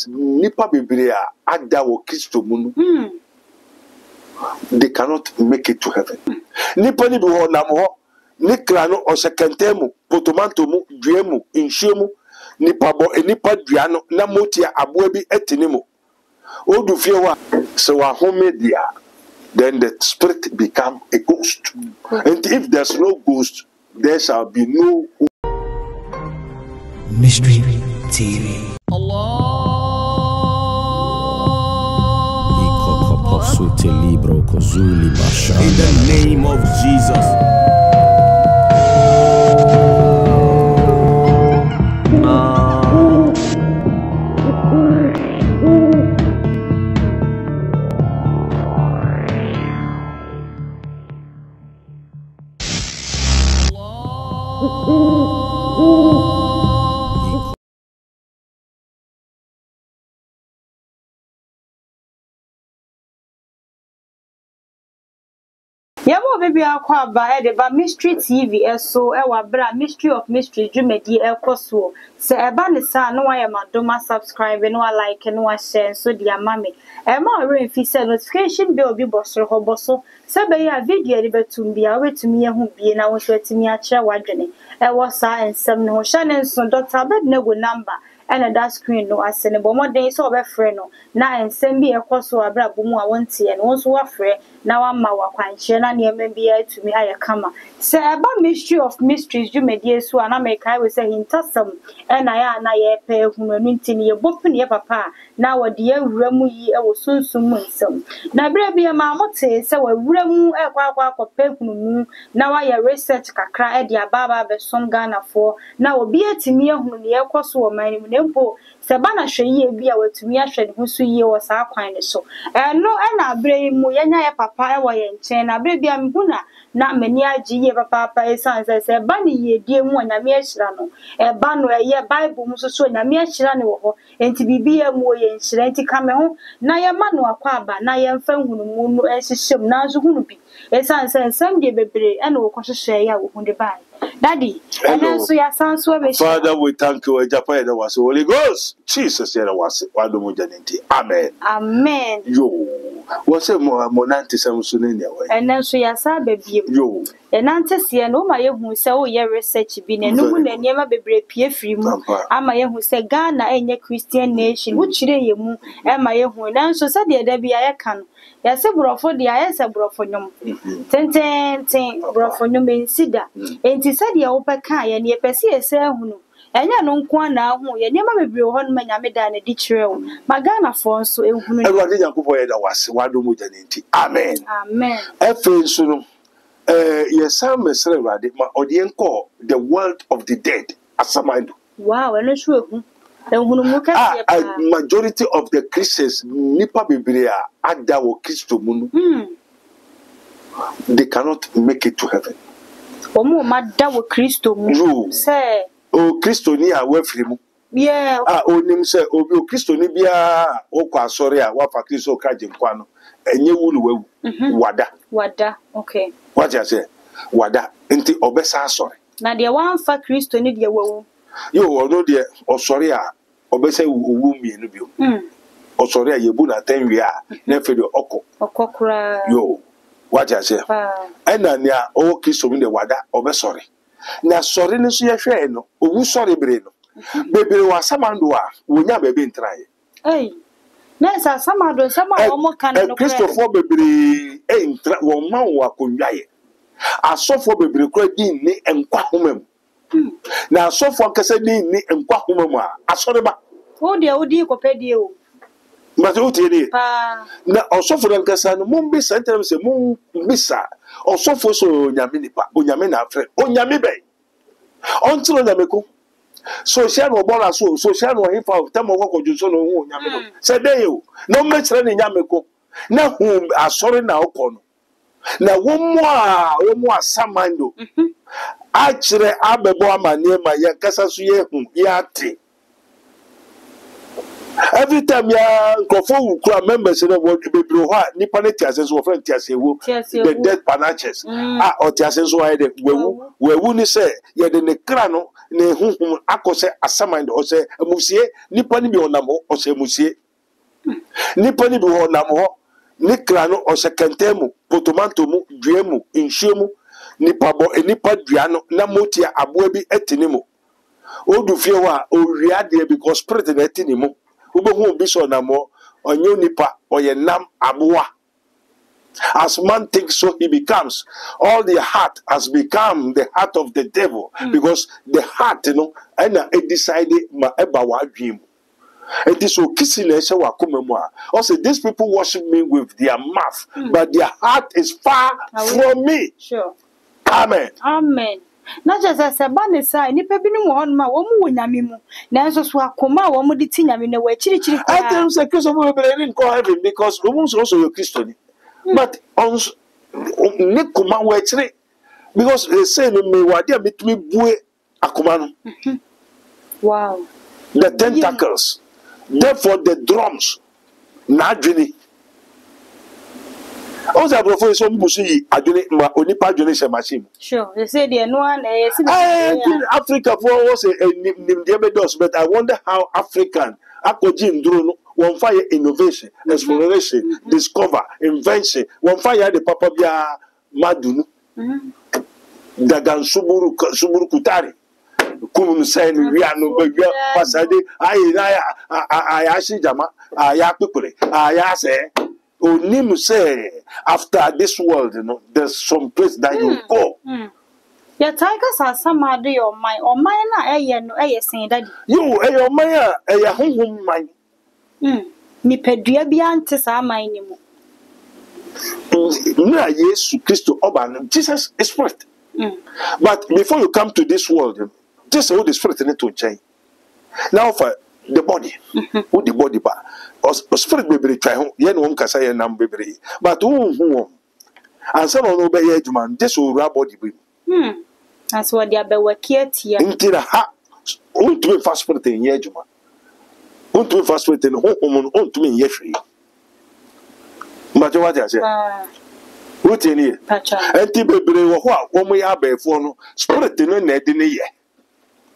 nipa bebre a ada wo Kristo mu no they cannot make it to heaven. Nipa ni bi ho nam ho ni kra no o sekente mu potomanto mu dua mu nhwie mu nipa bo nipa dua no na motia aboa bi etini mu odu fie wa so wa home dia then the spirit become a ghost. And if there's no ghost, there shall be no Mystery TV. In the name of Jesus. Yabo baby akwa ba de ba Mystery TV eso e wa bra Mystery of Mystery dwumadi ekoso se eba ne sa no wa ye madoma subscribe no like no wa share so dia mame e ma re fi se notification bell bi bosoro ho boso se be ya video de betum bia wetumi ye hu bie na wo so atimi a kire wadwene e wo sa ensem ne ho hye ne nso Dr. Abednego number and that screen no asene bo modern so obefre no na ensem bi ekoso abra bomu a wontie no so wafre na wa ma wa kwanche na ne bi atumi aye kama se eba Mystery of Mysteries dwumadi esu ana mekai we se hintasam na ya na ye pe hunu anu ntini ye bopune ye papa na wode ye wuramu yi e wo sunsum mu nsam na bra bia ma mote se wa wuramu e kwa pe hunu mu na wa ye research kakra e dia baba be som Ghana for na obi atimi ye hunu ne ye koso wo man mu nempo se ba na hweye bia watumi ahwe ne husu yi wo sa kwan ne so no na bra mu ye nya ye papa e wo ye nchen na bra bia mhuna na mani agi ye papa esanse se ba ne ye die mu anyame ahira no e ba no ye Bible mu so anyame ahira ne wo ho enti bibia mu ye nhira enti kame ho na ye ma no akwa aba na ye mfa hunu mu no ehyehyem na zo hunu bi esanse nsam de bebre e na wo kwohwehwe ya wo hunde bai Daddy, and so ya sound so Father, we thank you. Japan was Holy Ghost. Jesus, there was Amen. Amen. Yo, what's a monanti Samson? And then so ya sa baby. Yo, and Nantes, ya no my who say, oh, your research been and no one and never be brave free. Am I who say Ghana and your Christian nation, which you moon, and my who and so said the Debbie I can. Yes, a bro for the IS a bro for no 10 bro for no mean sida. And he said, ya opa kai and ye perceive say who. And ya no kwa na hu ye nyama bebre ho no manya meda na di kireo magana fo so ehunu everybody yakufo ye da wase wado mu janenti amen amen efe so no yesam mesre urade ma odie nko the world of the dead asamando wow eno so ehunu ehunu mu ka ye pa majority of the Christians nipa bebre a ada wo Kristo mu no they cannot make it to heaven omo ma da wo Kristo mu say o Kristo ni a wafiri mu yeah onim se obi o Kristo ni bia o kwa sori a wa fa Kristo ka jinkwa no enye wulu wawu wada okay what you say wada enti obesa sori na de wan fa Kristo ni de wawu yo ono de osori a obesa owu mienu bio osori a yebu na tanwi a na fe de okokura yo what you say ena ni a o Kristo mi de wada obesori na sori ni so ye hwe no owu sori bere no bebere wa samando a wonya bebe ntraye na sa samado sama o mo kan no Christopher bebere ntra wo ma wo akonnwaye asofo bebere kura din ni enkwa homam na asofo akasa din ni enkwa homam a asori ba o de odi kopedie o ma so tie na asofo nkasa no mo mbisa ntam se mo mbisa asofo so nyame nipa onyame na afre onyame be ontro na meko social no bona so social no hifa tamo ko junso no hu nyame no se dey o no mechire ni nyame ko na hu asori na okọ no na wo mo asamando a kire abebo amane ma ye kasa so ye hu ya te every time ya nkofo wu kura members na wo bebro ho a nipa ne tiase so friend tiase wo the dead panaches o tiase so wa de wewu ni se ye de ne kra no ne huhum akose asamind ose musie nipa ni bi onamo ose musie nipa ni bi onamo ni krano ose kentemu potomanto mu duemu inhwemu nipa bo nipa duano na motia aboa bi etinimu odu fie wa owia de because spirit na etinimu obehu bi so namo onye nipa oyenam aboa. As man thinks, so he becomes. All the heart has become the heart of the devil because the heart, and it decided ma eba wa dream. It is so kissing wa kumemwa. Also, these people worship me with their mouth, but their heart is far from me. Sure. Amen. Amen. Not just as a banner sign, ni pebi no one ma wo mu nyame mu. Na enso so akoma wo mu de ti nyame na wa chiri. I tell you, say Christopher didn't call heaven because Romans also a Christian. But on Nikuma wetri because they say no me wadi abitumi bue akuma no. Wow. The tentacles. Therefore the drums. Na adwini. Oza aprofo so mbusu yi adwini ma onipa adwini she machine. Sure. They say the no one Africa for was a nimdebedos, but I wonder how African akojin nduro no one fire innovation, exploration, discover, invention. One fire the papa bia madunu. Dagan suburu kutari. Kumu say we are no baby pasade. I ashi jama. I people. I say. Onim say after this world, there's some place that you go. Your tigers are somehow do your mind or mine na saying that you your mind home mind. Me pedua bi ante sa man ni mu. Na Jesus Christ oban Jesus is spirit. But before you come to this world, just hold the spirit need to change. Now for the body, who the body ba. Spirit be try ho, ye no kasa ye nam bebre. But who and some no be ye adwuma, just o ra body be. As what dia be wakia tia. Ntira ha, who to be fast spirit in ye adwuma. Who to be fast spirit in ho on to me ye free. But what I say? Who tell you? Enti bebre wo ho a wo mo ya be fo no, spirit no na de ne ye.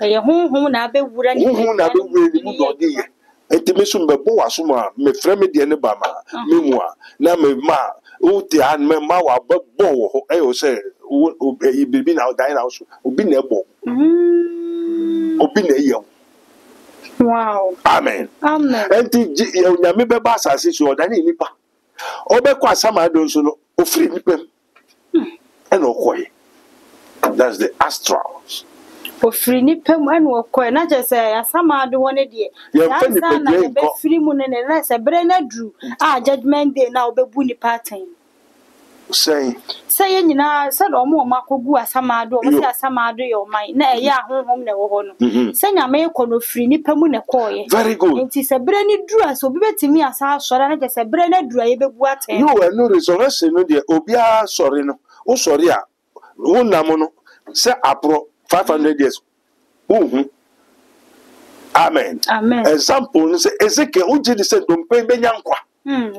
Ye ho na be wura ni. Ho na be wura ni mu do de ye. Enti me sum be bo wasoma me frame de ne ba ma me mu a na me ma o te an me ma wa bo wo ho e o say e bibi na die na so obi na ebo obi na ye. Wow. Amen. Amen. Enti nyame be ba asase so odane nipa obekọ asama do so no ofiri nipam and okoye. That's the astrals. Ofiri nipam and okoye na je say asama do one dey. Ya na be free mu ne na se bre na dru judgment day na obebu ni pattern. Say nyina said omo makogu asama do omo say asama do your mind na eya honhom na wo ho no say nyame ko no free nipa mu na koye. Very good. Enti se bre ni dru aso obi betimi asa asore na je se bre na dru ayebebu aten. You no resurrection no dey obi a sorry no o sorry a wo nam no say apro 500 years. Amen. Amen. Example say Ezekiel uji di say dompe benya nkwa.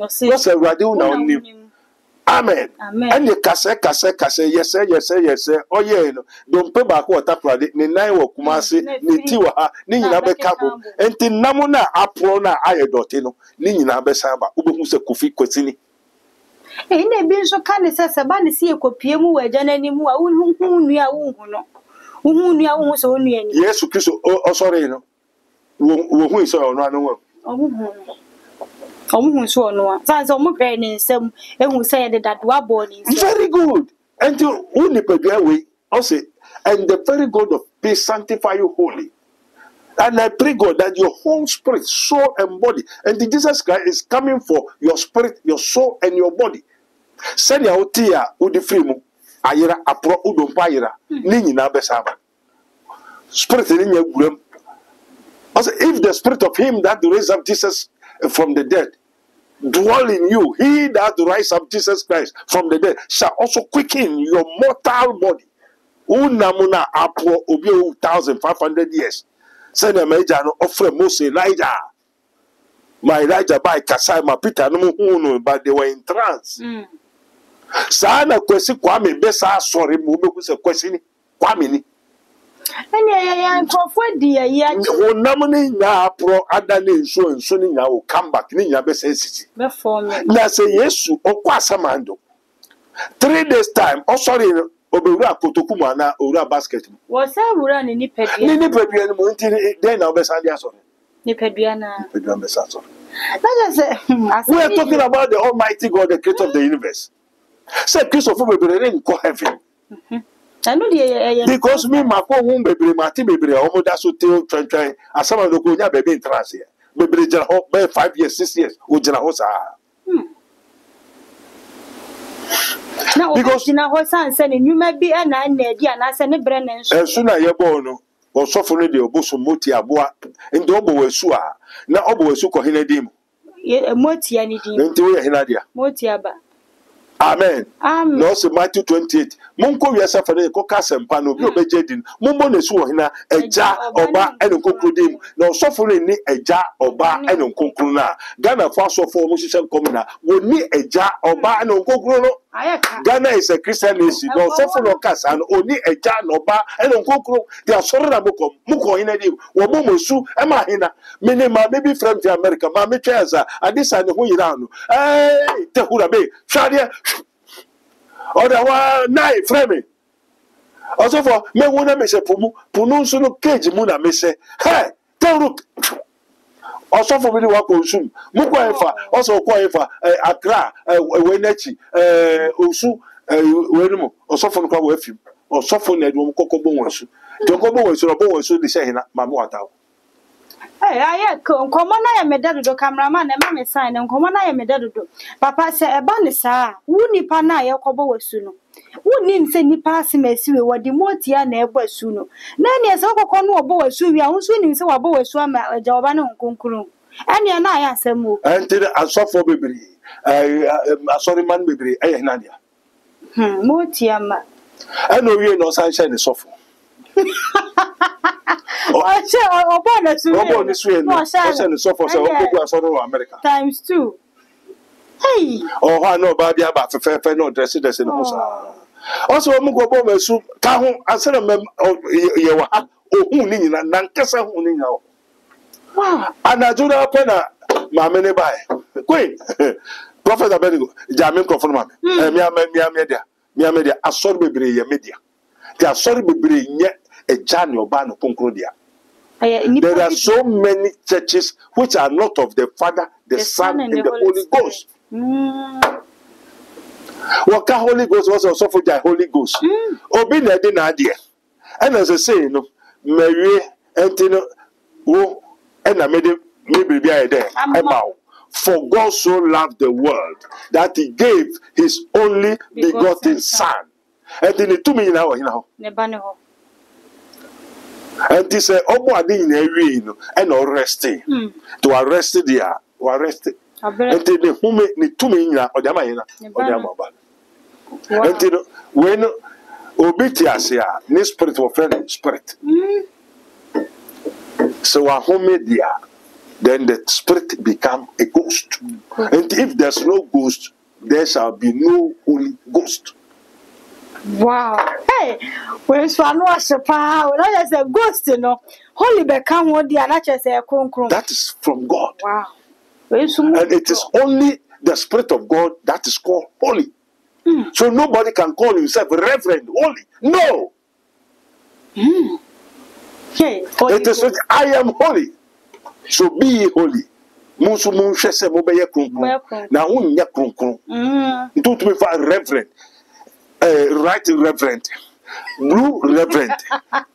O say What's a radio na onim. Amen. Amen. And you kase yes oh yeah no dompe ba ko taprade ne nan wo kumase ne ti wa ha ne nyina be kabo enti namu na apro na ayedote no ne nyina be san ba obehu se Kofi Kwesini. Na bi nso ka ne sese ba ne sie kopie mu waja na ni mu a hu nua wo hu no. Hu nua wo hu so nua ni. Yesu Kristo o sorry no. Wo hu so ono anu wo. Omu so ono a sanse omu hwe ne nsam ehu say the that wa born. Very good. And you only we also and the very God of peace sanctify you holy. And I pray God that your whole spirit, soul and body, and the Jesus Christ is coming for your spirit, your soul and your body. Send your tia udi frimu ayira apro udompa ayira ni nyina besaba. Spirit in your gurem. Also, if the spirit of him that raised up Jesus from the dead dwell in you, he that rise up Jesus Christ from the dead shall also quicken your mortal body. Unamuna apro obi 1,500 years. Send a major no offer Moses Elijah. My Elijah by Kasai, my Peter no, but they were in trance. Sana kwesi kwame besa sorry mu be ku se kwesi ni kwame ni. Any for dear, yet. Namony na pro adane so nso ni nya o come back ni nya be sensity. Before me. Na say Yesu okwasamando. 3 days time, oh sorry, obewura kotokumu ana owura basket. Was I run in Nipedia? Ni Nipedia ni mo ntini then na obesa dia so. Nipedia na. Nipedia obesa so. That is We are talking about the Almighty God, the creator of the universe. Say Christopher bebree in heaven. I know the Because me mako hu bebree mati bebree omo da so tell twen asama no ko nya bebree in trance here. Bebree jira ho be 5 years 6 years o jira ho sa. Now because na ho san say you may be na na di ana say ne bre ne nso. Enso na ye bo no. Osofo no de oboso moti aboa. Ndi obo wasu a na obo wasu ko hina mu. Moti ani di. Nti we hina dia. Moti aba. Amen. Amen. No se Matthew 28. Munko wiasa fa ne ko kasempa no bi obeje din. Mumbo ne su hina eja oba ene kokro dem. Na osofo no ni eja oba ene kokro na. Ghana for asofo mo hihye nkom na woni eja oba ene kokro no. Ghana is a Christian nation. No osofo no kasa no oni eja na oba ene kokro. They are sorry na muko hina dem. Wo mo mosu e ma hina. Mene ma maybe from America ma me tweza adisa ne ho yira no. Te hura be. Shadia Oda wa nai frame. Also for me wona me se pumu punu nso no cage mu na me se. Hey, tell also for me wa consum. Mu kwa efa, also kwa efa Accra, we nachi, osu we no. Also for no kwa we fim. Also for na do kokobon wasu. To kokobon wasu no bon wasu de se hina ma mo atawo. Hey, I nkomo na ya medado do cameraman na ma me sign nkomo na ya medado do. Papa se eba ne saa, wu nipa na ya kobo wasu no. Wu nim se nipa asemasi we wodi motia na ebo asu no. Na ne se kokko no obo wasu wi a hu so nim se wabo wasu ama aja oba ne nkonkuru. Ene na ya asem o. Enti asofo bebiri. Asori man bebiri hina dia. Motia ma. Eno wie no sunshine sofo. America times 2. Hey. Oh, I know about the about fair no dress in the also, I'm going to go to Kahu. I said, you are who need Nankasa who now. Wow. And I do not penna, my many by Queen Prophet Abedigo, Jamin Conform, Mia media, a sorry media. They are sorry be yet. A Janio Bano Concludia. There are so many churches which are not of the Father, the Son, and the Holy Ghost. Waka Holy Ghost was also for the Holy Ghost. Obina idea. And as I say, no, Mary Antino, and I made it maybe be there. For God so loved the world that he gave his only begotten Son. And then it 2 million hours, and this obo ade in every and arresting to arrest there or arrest and the human ni 2 million or the amayina or the amaba and when obitias ya ni spirit of friend spirit so a home there then the spirit become a ghost and if there's no ghost there shall be no Holy Ghost. Wow. Hey, when Swano was a power, I say ghost, Holy become one dia na say konkron. That is from God. Wow. And it is only the Spirit of God that is called holy. So nobody can call himself Reverend Holy. No. Hey, it is I am holy. So be ye holy. Musu mun shese mo be ye konkron. Na hun nya konkron. Don't me for reverend. Right reverend, blue reverend,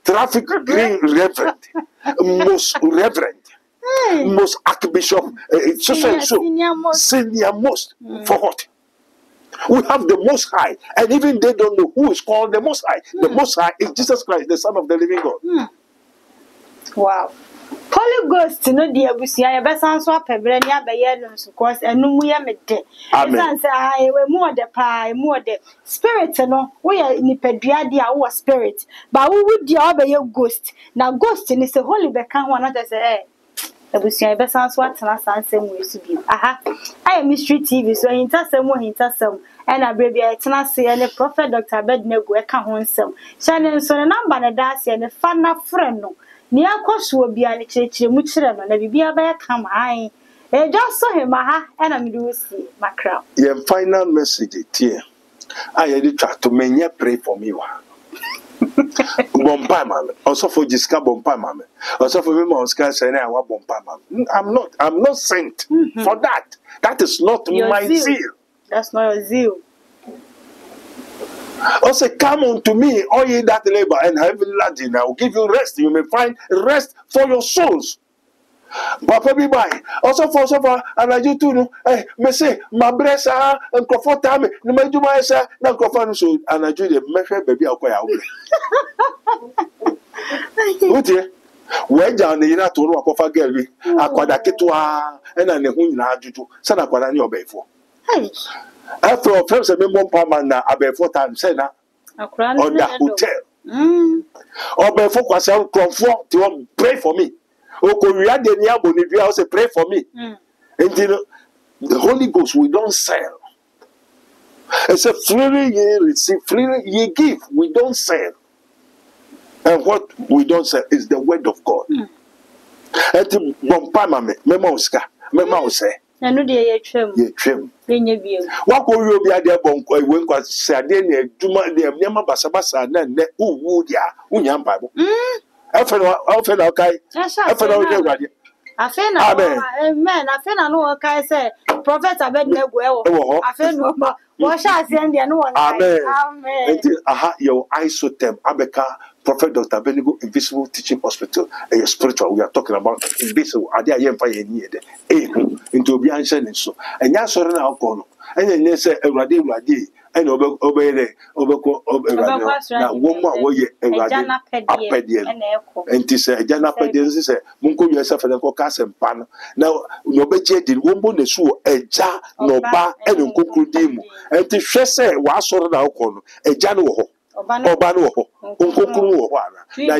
traffic green reverend, most reverend, most archbishop, senior most. For what? We have the Most High, and even they don't know who is called the Most High. The Most High is Jesus Christ, the Son of the Living God. Wow. Holy Ghost no dia busia ya besan so apebre ni abaye no so cause enu mu ya mede. Besan say ai we mu ode pa mu ode spirit no we ya nipadua dia wo spirit ba wo dia abaye ghost na ghost ni say holy be kan ho na say Ebusia be san so atena sansem we su bi. Aha. I Mystery TV so hintasem and a baby atena se and Prophet Dr. Abednego e ka ho nsem. Shane so na number na da se ne fa na frɛ no. Ni akɔso bia ne kyerɛkyerɛ mu kyerɛ no na bibia ba ya kam ai. E just saw him aha and I'm do see macra. Your final message here. I had try to menya pray for me wa. Bompa mama. Also for Jiska bompa mama. Also for me Oscar say I want bompa mama. I'm not sent for that. That is not Your my zeal. That's not your zeal. Also come unto me, all ye that labor and heavy laden, I will give you rest. You may find rest for your souls. Papa be by. Also for and I do too. Me say my breast and comfort time. No me do my say na comfort so and I do the measure baby akoya wo. Otie. We down the ira to no akofa girl bi. Akwada ketwa na ne hu nyina ajuju. Say na akwada ne obefo. Hey. After of friends me bompa man na abefo time say na. Akra On the hotel. Obefo kwasa comfort to pray for me. Say pray for me. And you know, the Holy Ghost we don't sell. It's a freely ye receive, freely ye give. We don't sell. And what we don't sell is the word of God. And the bompa mame, mema Oscar, mema Ose. I know they trim. Ye trim. Ye What will you be at their bonko when was said then Juma de Yama Basabasa and Udia, Unyam Bible. Often okay. I feel no man, I feel no okay say Prophet Abednego. I feel no what shall send the no one. Amen. Aha, your isotem Abeka, Prophet Dr. Abednego Invisible Teaching Hospital, a spiritual we are talking about invisible. Are there young fire near the into be answering so. And yes, or now corner. And then they say a radi. And obey na woman woye ewade apedie enti se agana apedie se munko yesa fa ko kasempa no na no beje di wombo na su eja no ba ene nkonkuru mu enti hwe se wa asoro na akọ no eja no wo ho oba no wo ho nkonkuru wo ho ana na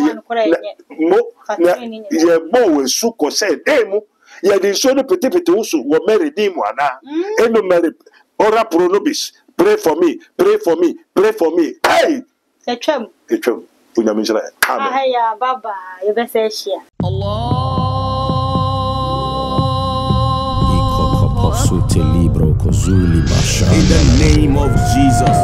ye bo we su ko se demu ye di so no petepete wo su wo mere di mu ana eno mere ora pronobis. Pray for me, pray for me, pray for me. Hey! Etwem. Amen. Ahaya baba, you be say share. Allah. In the name of Jesus.